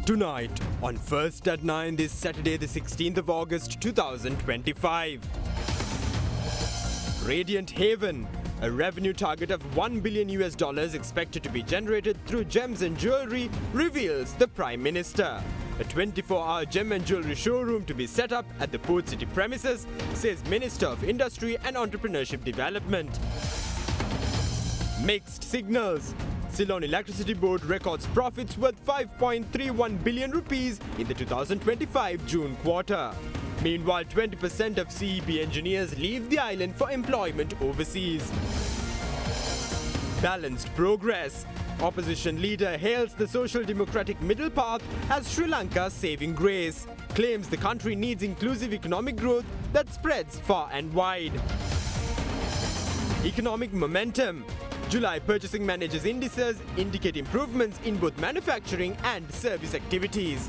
Tonight, on First at 9 this Saturday the 16th of August 2025. Radiant Haven, a revenue target of $1 billion expected to be generated through gems and jewelry, reveals the Prime Minister. A 24-hour gem and jewelry showroom to be set up at the Port City premises, says Minister of Industry and Entrepreneurship Development. Mixed signals. Ceylon Electricity Board records profits worth 5.31 billion rupees in the 2025 June quarter. Meanwhile, 20% of CEP engineers leave the island for employment overseas. Balanced progress. Opposition leader hails the social democratic middle path as Sri Lanka's saving grace. Claims the country needs inclusive economic growth that spreads far and wide. Economic momentum. July purchasing managers' indices indicate improvements in both manufacturing and service activities.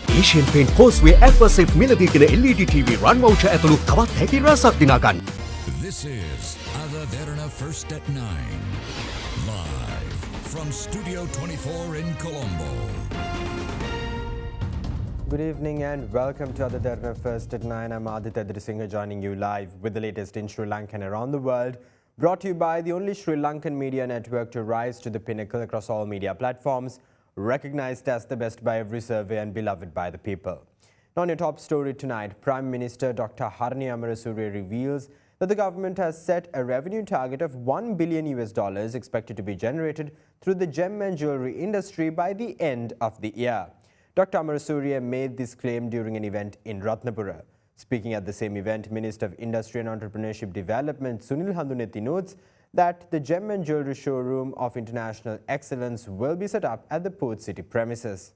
Asian Paint Causeway Aquasafe මිලදී ගෙන LED TV run voucher ඇතුළු තවත් හැකි රසක් දිනා ගන්න. This is Ada Derana First at 9. Live from Studio 24 in Colombo. Good evening and welcome to Ada Derana First at 9. I'm Aditya Drisingha joining you live with the latest in Sri Lanka and around the world. Brought to you by the only Sri Lankan media network to rise to the pinnacle across all media platforms, recognized as the best by every survey and beloved by the people. Now on your top story tonight, Prime Minister Dr. Harani Amarasuriya reveals that the government has set a revenue target of $1 billion expected to be generated through the gem and jewelry industry by the end of the year. Dr. Amarasuriya made this claim during an event in Ratnapura. Speaking at the same event, Minister of Industry and Entrepreneurship Development Sunil Handunethi notes that the Gem and Jewelry Showroom of International Excellence will be set up at the Port City premises.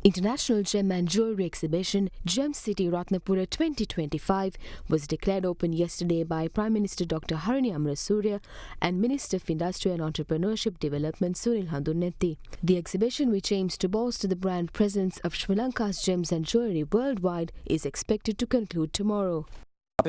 International Gem and Jewelry Exhibition Gem City Ratnapura 2025 was declared open yesterday by Prime Minister Dr. Harani Amarasuriya and Minister of Industry and Entrepreneurship Development Sunil Handunethi. The exhibition, which aims to bolster the brand presence of Sri Lanka's gems and jewelry worldwide, is expected to conclude tomorrow. Our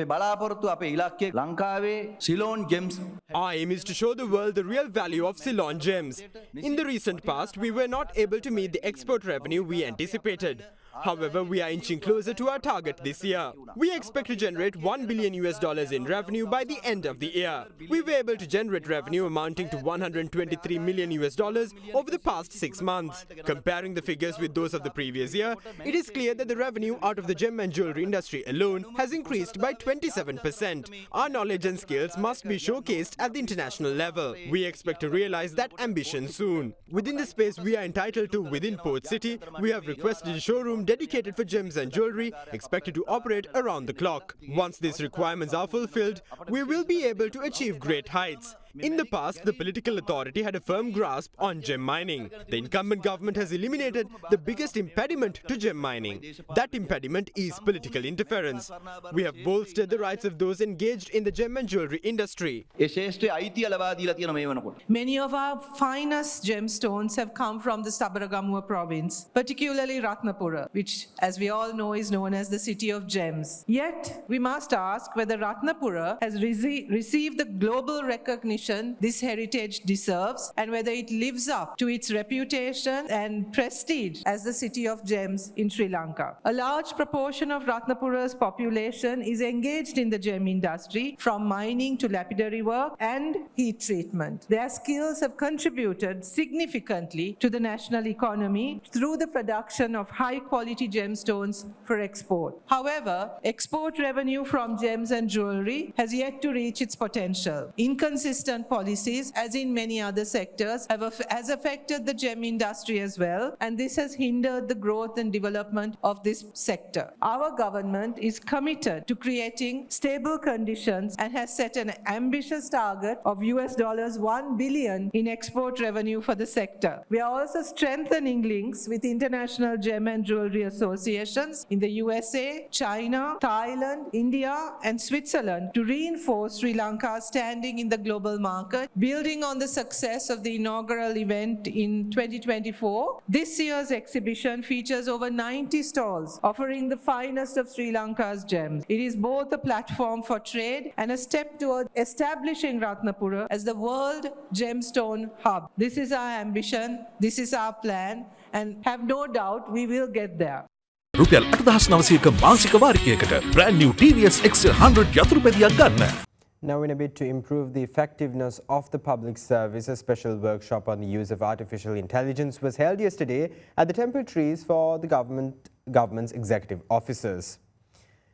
aim is to show the world the real value of Ceylon gems. In the recent past, we were not able to meet the export revenue we anticipated. However, we are inching closer to our target this year. We expect to generate $1 billion in revenue by the end of the year. We were able to generate revenue amounting to $123 million over the past 6 months. Comparing the figures with those of the previous year, it is clear that the revenue out of the gem and jewelry industry alone has increased by 27%. Our knowledge and skills must be showcased at the international level. We expect to realize that ambition soon. Within the space we are entitled to within Port City, we have requested a showroom dedicated for gems and jewelry, expected to operate around the clock. Once these requirements are fulfilled, we will be able to achieve great heights. In the past, the political authority had a firm grasp on gem mining. The incumbent government has eliminated the biggest impediment to gem mining. That impediment is political interference. We have bolstered the rights of those engaged in the gem and jewelry industry. Many of our finest gemstones have come from the Sabaragamuwa province, particularly Ratnapura, which, as we all know, is known as the city of gems. Yet, we must ask whether Ratnapura has received the global recognition this heritage deserves and whether it lives up to its reputation and prestige as the city of gems in Sri Lanka. A large proportion of Ratnapura's population is engaged in the gem industry, from mining to lapidary work and heat treatment. Their skills have contributed significantly to the national economy through the production of high-quality gemstones for export. However, export revenue from gems and jewelry has yet to reach its potential. Inconsistent policies, as in many other sectors, has affected the gem industry as well, and this has hindered the growth and development of this sector. Our government is committed to creating stable conditions and has set an ambitious target of $1 billion in export revenue for the sector. We are also strengthening links with international gem and jewelry associations in the USA, China, Thailand, India, and Switzerland to reinforce Sri Lanka's standing in the global market, building on the success of the inaugural event in 2024. This year's exhibition features over 90 stalls offering the finest of Sri Lanka's gems. It is both a platform for trade and a step toward establishing Ratnapura as the world gemstone hub. This is our ambition, this is our plan, and have no doubt we will get there. රුපියල් 8900ක මාසික වාරිකයකට brand new TVS X100 යතුරු පැදියක් ගන්න. Now, in a bid to improve the effectiveness of the public service, a special workshop on the use of artificial intelligence was held yesterday at the Temple Trees for the government's executive officers.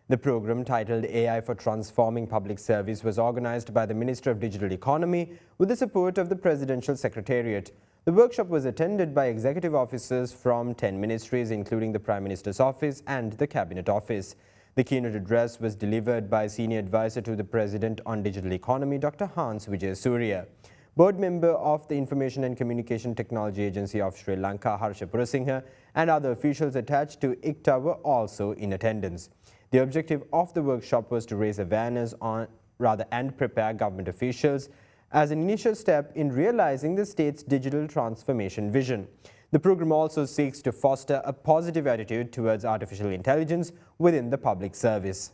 The program, titled AI for Transforming Public Service, was organized by the Minister of Digital Economy with the support of the Presidential Secretariat. The workshop was attended by executive officers from 10 ministries, including the Prime Minister's office and the Cabinet office. The keynote address was delivered by Senior Advisor to the President on Digital Economy, Dr. Hans Vijayasuriya. Board member of the Information and Communication Technology Agency of Sri Lanka, Harsha Purasinghe, and other officials attached to ICTA were also in attendance. The objective of the workshop was to raise awareness and prepare government officials as an initial step in realizing the state's digital transformation vision. The program also seeks to foster a positive attitude towards artificial intelligence within the public service.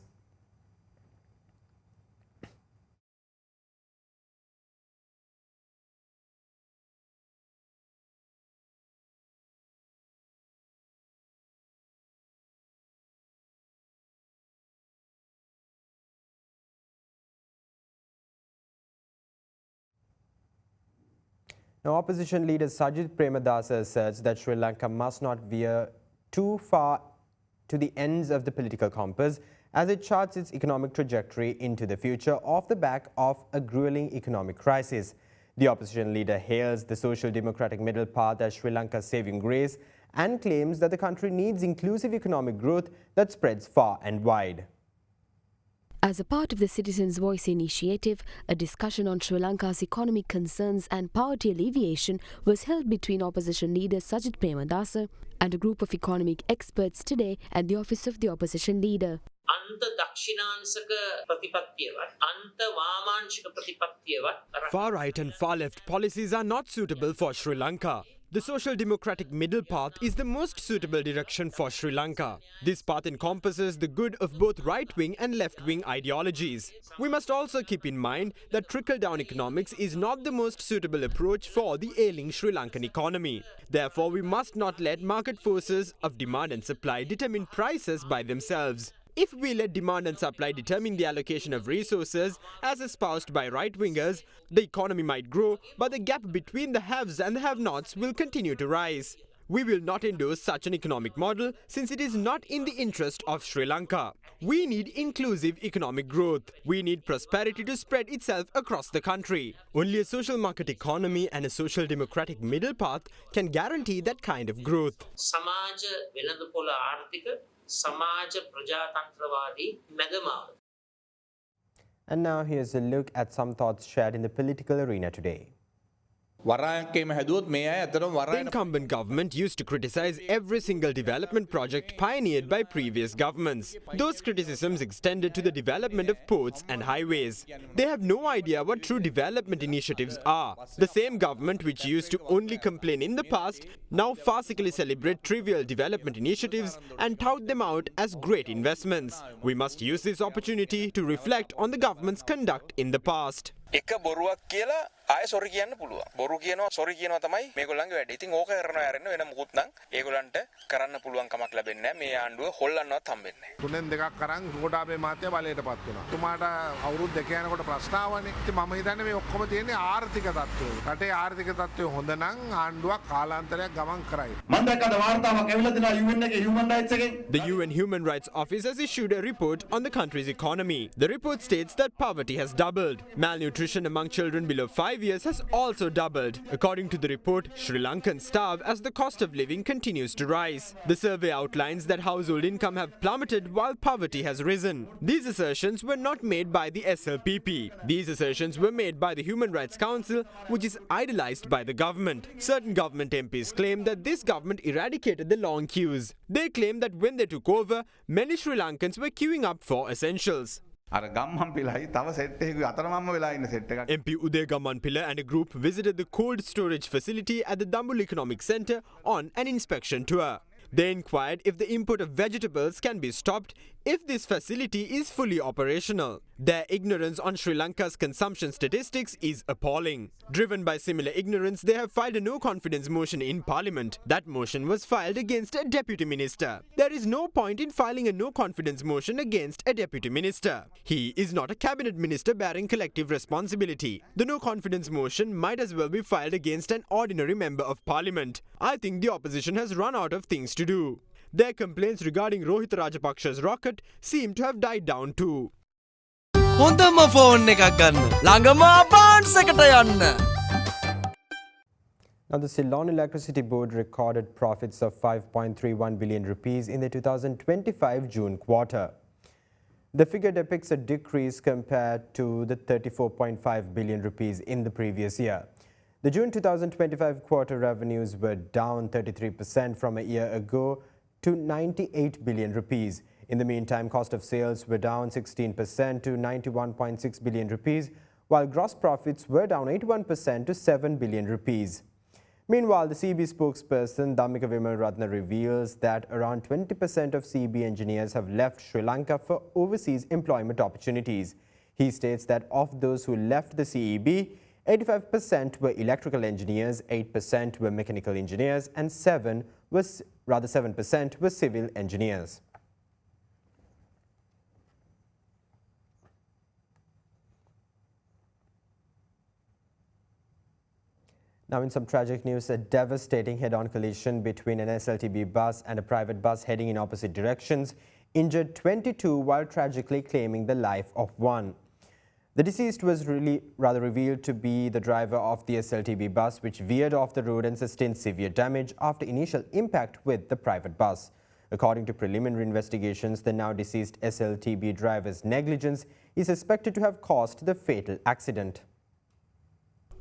Now, opposition leader Sajjit Premadasa asserts that Sri Lanka must not veer too far to the ends of the political compass as it charts its economic trajectory into the future off the back of a grueling economic crisis. The opposition leader hails the social democratic middle path as Sri Lanka's saving grace and claims that the country needs inclusive economic growth that spreads far and wide. As a part of the Citizens' Voice initiative, a discussion on Sri Lanka's economic concerns and poverty alleviation was held between opposition leader Sajjit Premadasa and a group of economic experts today at the office of the opposition leader. Far right and far left policies are not suitable for Sri Lanka. The social democratic middle path is the most suitable direction for Sri Lanka. This path encompasses the good of both right-wing and left-wing ideologies. We must also keep in mind that trickle-down economics is not the most suitable approach for the ailing Sri Lankan economy. Therefore, we must not let market forces of demand and supply determine prices by themselves. If we let demand and supply determine the allocation of resources, as espoused by right-wingers, the economy might grow, but the gap between the haves and the have-nots will continue to rise. We will not endorse such an economic model since it is not in the interest of Sri Lanka. We need inclusive economic growth. We need prosperity to spread itself across the country. Only a social market economy and a social democratic middle path can guarantee that kind of growth. And now here's a look at some thoughts shared in the political arena today. The incumbent government used to criticize every single development project pioneered by previous governments. Those criticisms extended to the development of ports and highways. They have no idea what true development initiatives are. The same government which used to only complain in the past now farcically celebrate trivial development initiatives and tout them out as great investments. We must use this opportunity to reflect on the government's conduct in the past. එක බොරුවක් කියලා ආයෙ sorry කියන්න පුළුවන්. බොරු කියනවා sorry කියනවා තමයි මේගොල්ලන්ගේ වැඩ. ඉතින් ඕක කරනවා යරෙන්න වෙන මොකුත් නම් ඒගොල්ලන්ට කරන්න පුළුවන් කමක් ලැබෙන්නේ නැහැ. මේ ආණ්ඩුව හොල්ලන්නවත් හම්බෙන්නේ නැහැ. තුනෙන් දෙකක් කරන් ගෝඨාභය මහත්තයා බලයටපත් වෙනවා. තුමාට අවුරුදු දෙක යනකොට ප්‍රශ්න ආවනේ. ඉතින් මම හිතන්නේ මේ ඔක්කොම තියෙන්නේ ආර්ථික තත්ත්වය. රටේ ආර්ථික තත්ත්වය හොඳ නම් ආණ්ඩුවක් කාලාන්තරයක් ගමන් කරයි. මම දැක්කද වාර්තාවක් ඇවිල්ලා තිනවා UN එකේ human rights එකෙන්. The UN Human Rights Office has issued a report on the country's economy. The report states that poverty has doubled. Malnutrition among children below 5 years has also doubled. According to the report, Sri Lankans starve as the cost of living continues to rise. The survey outlines that household income have plummeted while poverty has risen. These assertions were not made by the SLTB. These assertions were made by the Human Rights Council, which is idolized by the government. Certain government MPs claim that this government eradicated the long queues. They claim that when they took over, many Sri Lankans were queuing up for essentials. අර ගම්මන් පිළයි තව set එකක අතරමංම වෙලා ඉන්න set එකක්. MP Uday Gammanpilla and a group visited the cold storage facility at the Dambul Economic Centre on an inspection tour. They inquired if the import of vegetables can be stopped if this facility is fully operational. Their ignorance on Sri Lanka's consumption statistics is appalling. Driven by similar ignorance, they have filed a no-confidence motion in Parliament. That motion was filed against a Deputy Minister. There is no point in filing a no-confidence motion against a Deputy Minister. He is not a Cabinet Minister bearing collective responsibility. The no-confidence motion might as well be filed against an ordinary Member of Parliament. I think the opposition has run out of things to do. Their complaints regarding Rohit Rajapaksha's rocket seem to have died down too. හොඳම phone එකක් ගන්න. ළඟම බාන්ස් එකට යන්න. Now, the Ceylon Electricity Board recorded profits of 5.31 billion rupees in the 2025 June quarter. The figure depicts a decrease compared to the 34.5 billion rupees in the previous year. The June 2025 quarter revenues were down 33% from a year ago to 98 billion rupees. In the meantime, cost of sales were down 16% to 91.6 billion rupees, while gross profits were down 81% to 7 billion rupees. Meanwhile, the CB spokesperson Dhammika Vimalratna reveals that around 20% of CB engineers have left Sri Lanka for overseas employment opportunities. He states that of those who left the CEB, 85% were electrical engineers, 8% were mechanical engineers, and 7% were civil engineers. Now, in some tragic news, a devastating head-on collision between an SLTB bus and a private bus heading in opposite directions injured 22 while tragically claiming the life of one. The deceased was revealed to be the driver of the SLTB bus, which veered off the road and sustained severe damage after initial impact with the private bus. According to preliminary investigations, the now deceased SLTB driver's negligence is suspected to have caused the fatal accident.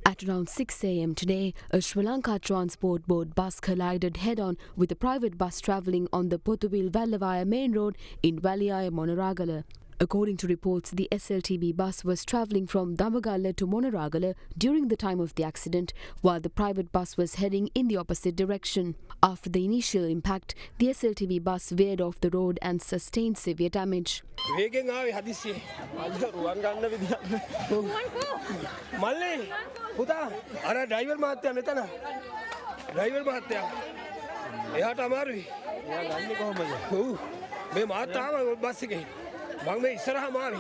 At around 6 a.m. today, a Sri Lanka Transport Board bus collided head-on with a private bus travelling on the Pothuwil Vallavaya main road in Valliaya Monoragala. According to reports, the SLTB bus was travelling from Damagala to Monoragala during the time of the accident, while the private bus was heading in the opposite direction. After the initial impact, the SLTB bus veered off the road and sustained severe damage. මම මේ ඉස්සරහා Marie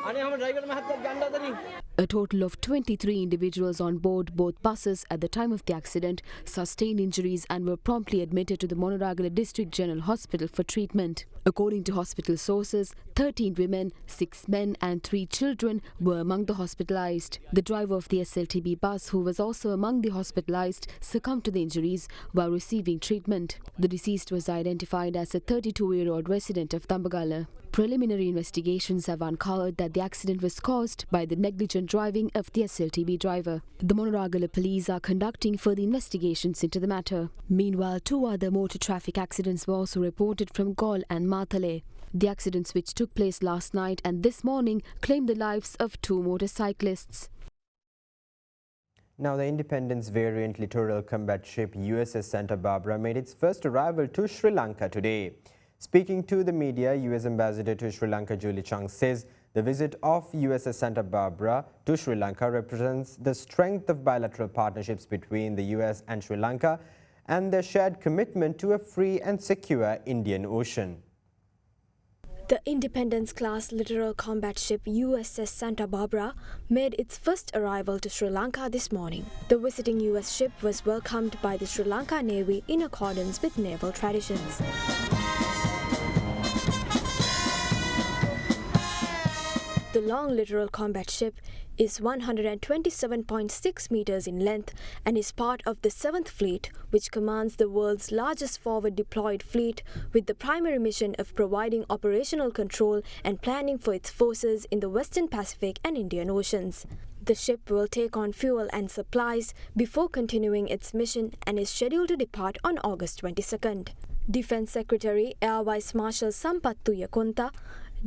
අනේ හැම driver මහත්තයාත් ගන්න අතරින්. A total of 23 individuals on board both buses at the time of the accident sustained injuries and were promptly admitted to the Monoragala District General Hospital for treatment. According to hospital sources, 13 women, 6 men and 3 children were among the hospitalized. The driver of the SLTB bus, who was also among the hospitalized, succumbed to the injuries while receiving treatment. The deceased was identified as a 32-year-old resident of Tambagala. Preliminary investigations have uncovered that the accident was caused by the negligent driving of the SLTB driver. The Monoragala police are conducting further investigations into the matter. Meanwhile, 2 other motor traffic accidents were also reported from Gaul and Matale. The accidents, which took place last night and this morning, claimed the lives of 2 motorcyclists. Now, the Independence variant littoral combat ship USS Santa Barbara made its first arrival to Sri Lanka today. Speaking to the media, U.S. Ambassador to Sri Lanka Julie Chung says the visit of USS Santa Barbara to Sri Lanka represents the strength of bilateral partnerships between the U.S. and Sri Lanka and their shared commitment to a free and secure Indian Ocean. The Independence-class littoral combat ship USS Santa Barbara made its first arrival to Sri Lanka this morning. The visiting US ship was welcomed by the Sri Lanka Navy in accordance with naval traditions. The long littoral combat ship is 127.6 meters in length and is part of the 7th Fleet, which commands the world's largest forward deployed fleet with the primary mission of providing operational control and planning for its forces in the Western Pacific and Indian Oceans. The ship will take on fuel and supplies before continuing its mission and is scheduled to depart on August 22nd. Defense Secretary Air Vice Marshal Sampattu Yakonta,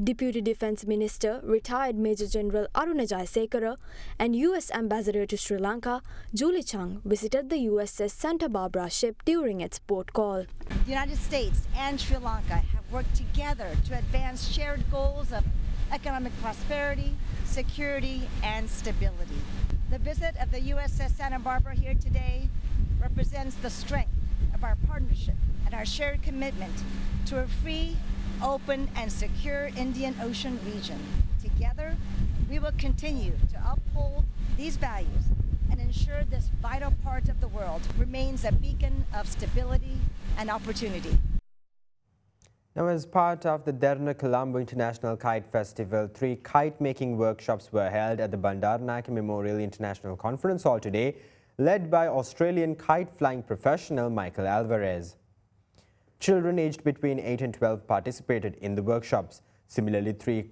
Deputy Defense Minister, retired Major General Aruna Jayasekara, and US Ambassador to Sri Lanka, Julie Chung, visited the USS Santa Barbara ship during its port call. The United States and Sri Lanka have worked together to advance shared goals of economic prosperity, security, and stability. The visit of the USS Santa Barbara here today represents the strength of our partnership and our shared commitment to a free, open, and secure Indian Ocean region. Together, we will continue to uphold these values and ensure this vital part of the world remains a beacon of stability and opportunity. Now, as part of the Derana Colombo International Kite Festival, 3 kite-making workshops were held at the Bandaranaike Memorial International Conference Hall today, led by Australian kite-flying professional Michael Alvarez. Children aged between 8 and 12 participated in the workshops. Similarly, 3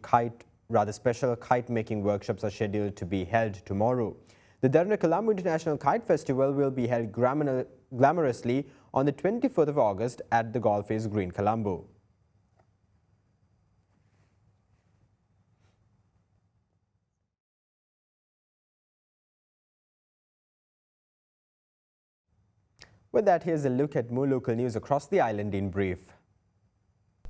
special kite-making workshops are scheduled to be held tomorrow. The Derana Colombo International Kite Festival will be held glamorously on the 24th of August at the Golf-Ace Green, Colombo. With that, here's a look at more local news across the island in brief.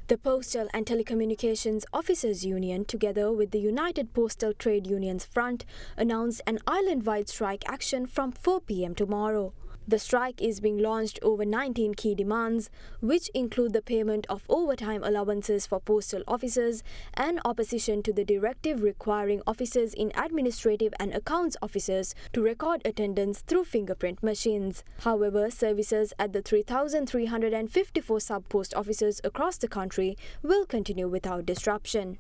The Postal and Telecommunications Officers Union, together with the United Postal Trade Unions Front, announced an island-wide strike action from 4 p.m. tomorrow. The strike is being launched over 19 key demands, which include the payment of overtime allowances for postal officers and opposition to the directive requiring officers in administrative and accounts officers to record attendance through fingerprint machines. However, services at the 3,354 sub-post offices across the country will continue without disruption.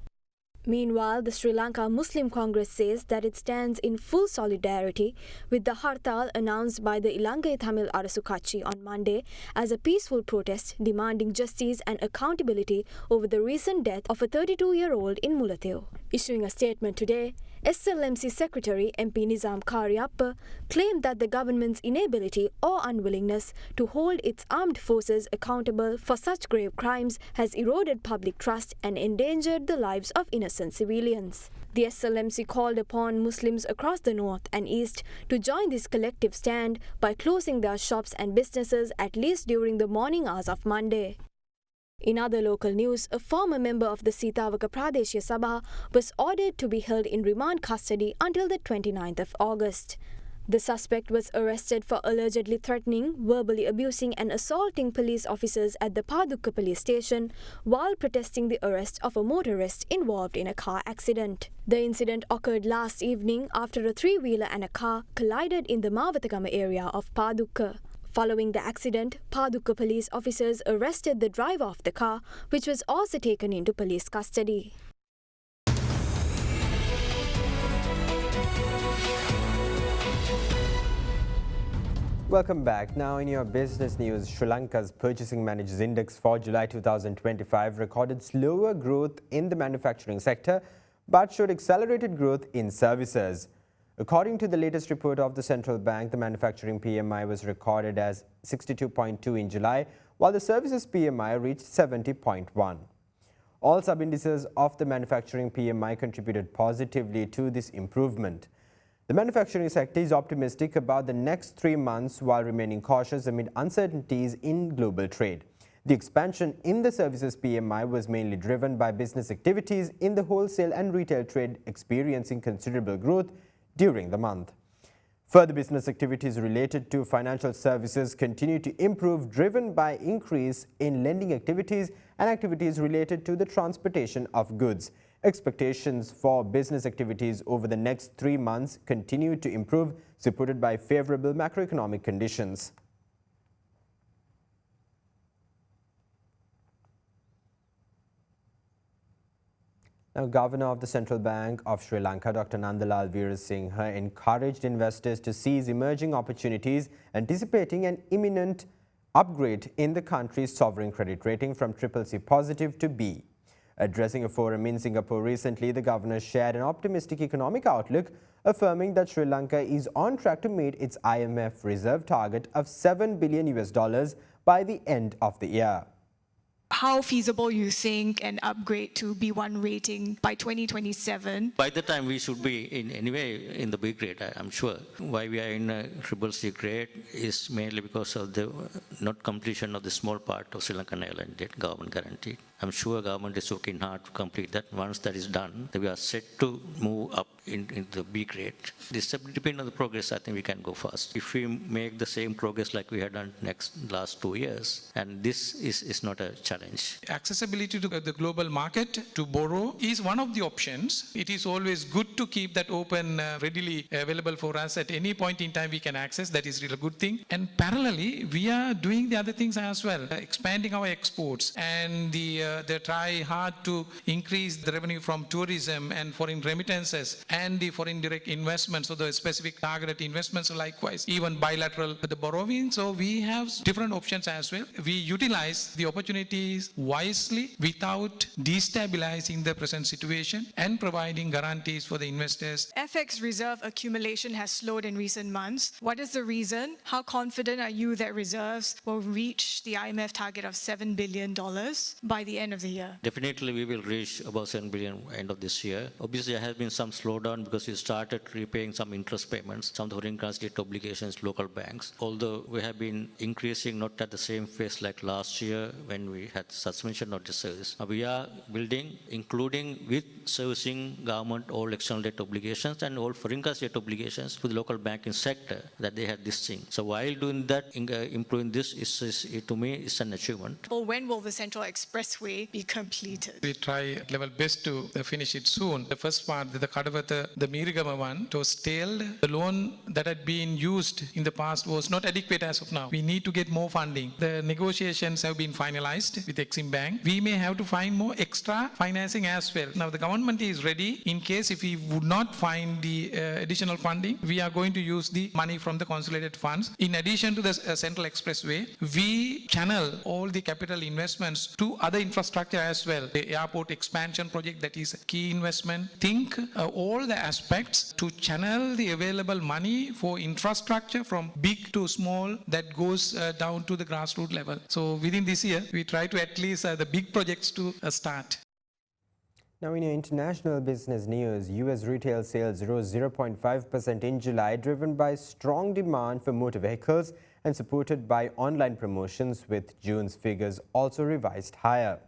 Meanwhile, the Sri Lanka Muslim Congress says that it stands in full solidarity with the hartal announced by the Ilangai Tamil Arasu Katchi on Monday as a peaceful protest demanding justice and accountability over the recent death of a 32-year-old in Mullatiu. Issuing a statement today, SLMC Secretary MP Nizam Karyappa claimed that the government's inability or unwillingness to hold its armed forces accountable for such grave crimes has eroded public trust and endangered the lives of innocent civilians. The SLMC called upon Muslims across the north and east to join this collective stand by closing their shops and businesses at least during the morning hours of Monday. In other local news, a former member of the Sitawaka Pradeshya Sabha was ordered to be held in remand custody until the 29th of August. The suspect was arrested for allegedly threatening, verbally abusing and assaulting police officers at the Padukka police station while protesting the arrest of a motorist involved in a car accident. The incident occurred last evening after a 3-wheeler and a car collided in the Mavatagama area of Padukka. Following the accident, Padukka police officers arrested the driver of the car, which was also taken into police custody. Welcome back. Now in your business news, Sri Lanka's Purchasing Managers Index for July 2025 recorded slower growth in the manufacturing sector, but showed accelerated growth in services. According to the latest report of the central bank, the manufacturing PMI was recorded as 62.2 in July, while the services PMI reached 70.1. All sub-indices of the manufacturing PMI contributed positively to this improvement. The manufacturing sector is optimistic about the next 3 months while remaining cautious amid uncertainties in global trade. The expansion in the services PMI was mainly driven by business activities in the wholesale and retail trade experiencing considerable growth during the month. Further business activities related to financial services continue to improve, driven by increase in lending activities and activities related to the transportation of goods. Expectations for business activities over the next 3 months continue to improve, supported by favorable macroeconomic conditions. Now, Governor of the Central Bank of Sri Lanka, Dr. Nandalal Veerasinghe, encouraged investors to seize emerging opportunities, anticipating an imminent upgrade in the country's sovereign credit rating from CCC positive to B. Addressing a forum in Singapore recently, the governor shared an optimistic economic outlook, affirming that Sri Lanka is on track to meet its IMF reserve target of $7 billion by the end of the year. how feasible you think an upgrade to B1 rating by 2027? By the time we should be anyway in the B grade, I'm sure. Why we are in a triple C grade is mainly because of the not completion of the small part of Sri Lankan airline debt, government guaranteed. I'm sure government is working hard to complete that. Once that is done, then we are set to move up in the B grade. This depends on the progress. I think we can go fast. If we make the same progress like we had done last 2 years, and this is not a challenge. Accessibility to the global market to borrow is one of the options. It is always good to keep that open, readily available for us at any point in time we can access. That is really a good thing. And parallelly, we are doing the other things as well, expanding our exports, and they try hard to increase the revenue from tourism and foreign remittances and the foreign direct investments, so the specific targeted investments likewise, even bilateral the borrowing. So we have different options as well. We utilize the opportunities wisely without destabilizing the present situation and providing guarantees for the investors. FX reserve accumulation has slowed in recent months. What is the reason? How confident are you that reserves will reach the IMF target of $7 billion by the end of the year? Definitely we will reach about 7 billion end of this year. Obviously there has been some slowdown because we started repaying some interest payments, some foreign currency debt obligations, local banks. Although we have been increasing not at the same pace like last year when we had suspension of the service. We are building, including with servicing government all external debt obligations and all foreign currency debt obligations to the local banking sector, that they had this thing. So while doing that, improving this is to me is an achievement. Well, when will the Central Expressway be completed? We try level best to finish it soon. The first part, the Kadawatha, the Mirigama one, was stalled. The loan that had been used in the past was not adequate as of now. We need to get more funding. The negotiations have been finalized with Exim Bank. We may have to find more extra financing as well. Now the government is ready. In case if we would not find the additional funding, we are going to use the money from the consolidated funds. In addition to the Central Expressway, we channel all the capital investments to other infrastructure as well. The airport expansion project, that is a key investment. Think all the aspects to channel the available money for infrastructure from big to small that goes down to the grassroots level. So within this year, we try to at least the big projects to start. Now in your international business news, US retail sales rose 0.5% in July, driven by strong demand for motor vehicles and supported by online promotions, with June's figures also revised higher.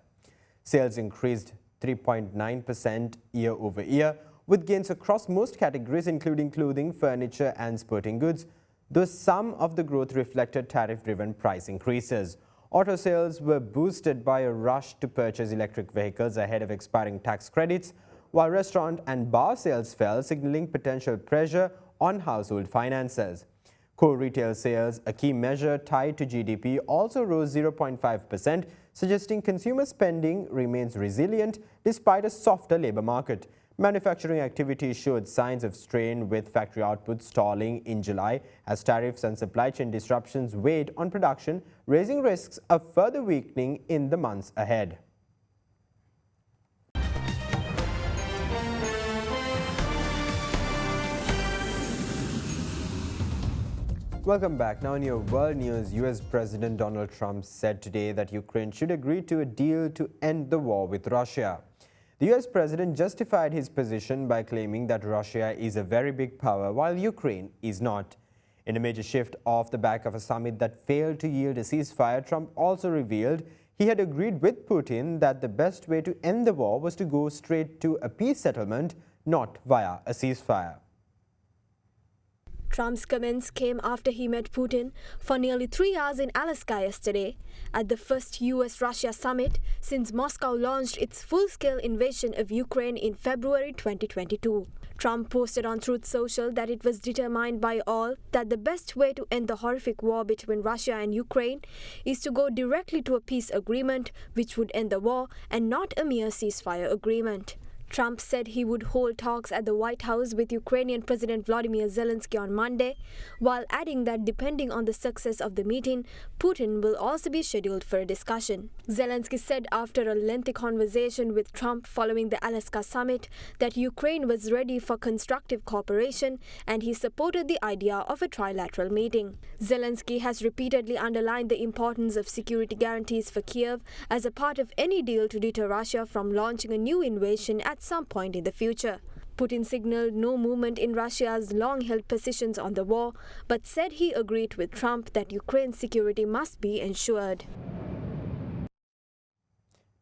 Sales increased 3.9% year over year, with gains across most categories including clothing, furniture and sporting goods, though some of the growth reflected tariff-driven price increases. Auto sales were boosted by a rush to purchase electric vehicles ahead of expiring tax credits, while restaurant and bar sales fell, signaling potential pressure on household finances. Core retail sales, a key measure tied to GDP, also rose 0.5%, suggesting consumer spending remains resilient despite a softer labor market. Manufacturing activity showed signs of strain, with factory output stalling in July as tariffs and supply chain disruptions weighed on production, raising risks of further weakening in the months ahead. Welcome back. Now in your world news, US President Donald Trump said today that Ukraine should agree to a deal to end the war with Russia. The US president justified his position by claiming that Russia is a very big power while Ukraine is not. In a major shift off the back of a summit that failed to yield a ceasefire, Trump also revealed he had agreed with Putin that the best way to end the war was to go straight to a peace settlement, not via a ceasefire. Trump's comments came after he met Putin for nearly 3 hours in Alaska yesterday at the first US-Russia summit since Moscow launched its full-scale invasion of Ukraine in February 2022. Trump posted on Truth Social that it was determined by all that the best way to end the horrific war between Russia and Ukraine is to go directly to a peace agreement which would end the war and not a mere ceasefire agreement. Trump said he would hold talks at the White House with Ukrainian President Volodymyr Zelensky on Monday, while adding that depending on the success of the meeting, Putin will also be scheduled for a discussion. Zelensky said after a lengthy conversation with Trump following the Alaska summit that Ukraine was ready for constructive cooperation and he supported the idea of a trilateral meeting. Zelensky has repeatedly underlined the importance of security guarantees for Kiev as a part of any deal to deter Russia from launching a new invasion at some point in the future. Putin signaled no movement in Russia's long-held positions on the war, but said he agreed with Trump that Ukraine's security must be ensured.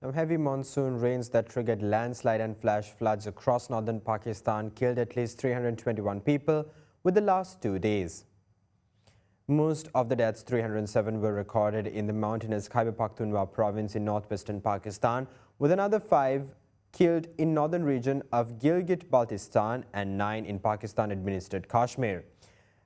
Now, heavy monsoon rains that triggered landslide and flash floods across northern Pakistan killed at least 321 people with the last 2 days. Most of the deaths, 307, were recorded in the mountainous Khyber Pakhtunkhwa province in northwestern Pakistan, with another 5 killed in northern region of Gilgit-Baltistan and 9 in Pakistan-administered Kashmir.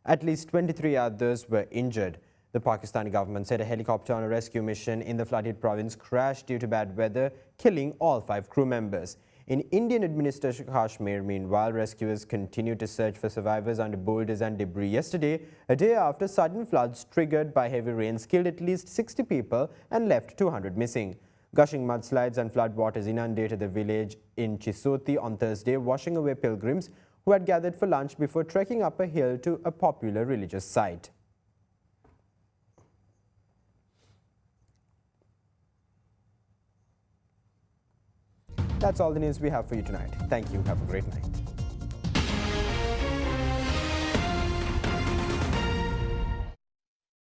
At least 23 others were injured. The Pakistani government said a helicopter on a rescue mission in the flooded province crashed due to bad weather, killing all 5 crew members. In Indian-administered Kashmir, meanwhile, rescuers continued to search for survivors under boulders and debris yesterday, a day after sudden floods triggered by heavy rains killed at least 60 people and left 200 missing. Gushing mudslides and floodwaters inundated the village in Chisoti on Thursday, washing away pilgrims who had gathered for lunch before trekking up a hill to a popular religious site. That's all the news we have for you tonight. Thank you. Have a great night.